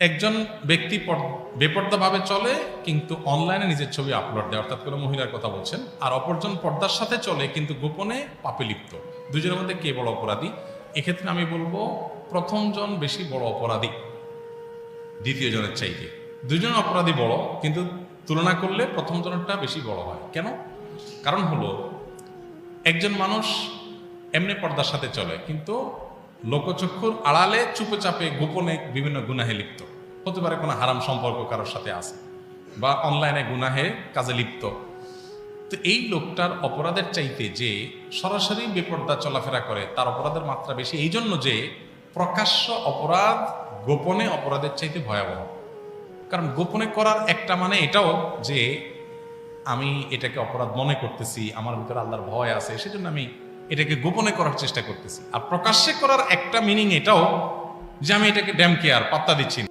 একজন ব্যক্তি বেপর্দাভাবে চলে কিন্তু অনলাইনে নিজের ছবি আপলোড দেয়, অর্থাৎ কোনো মহিলার কথা বলছেন, আর অপরজন পর্দার সাথে চলে কিন্তু গোপনে পাপে লিপ্ত। দুজনের মধ্যে কে বড় অপরাধী? এক্ষেত্রে আমি বলবো প্রথম জন বেশি বড় অপরাধী দ্বিতীয় জনের চাইতে। দুজন অপরাধী বড়, কিন্তু তুলনা করলে প্রথম জনেরটা বেশি বড় হয়। কেন? কারণ হলো একজন মানুষ এমনি পর্দার সাথে চলে কিন্তু লোকচক্ষুর আড়ালে চুপে চাপে গোপনে বিভিন্ন গুনাহে লিপ্ত হতে পারে, কোনো হারাম সম্পর্ক কারোর সাথে আছে বা অনলাইনে গুনাহে কাজে লিপ্ত। তো এই লোকটার অপরাধের চাইতে যে সরাসরি বেপর্দা চলাফেরা করে তার অপরাধের মাত্রা বেশি, এই জন্য যে প্রকাশ্য অপরাধ গোপনে অপরাধের চাইতে ভয়াবহ। কারণ গোপনে করার একটা মানে এটাও যে আমি এটাকে অপরাধ মনে করতেছি, আমার ভিতরে আল্লাহর ভয় আছে, সেজন্য আমি এটাকে গোপনে করার চেষ্টা করতেছি। আর প্রকাশ্যে করার একটা মিনিং এটাও যে আমি এটাকে ড্যাম কেয়ার পাত্তা দিচ্ছি না।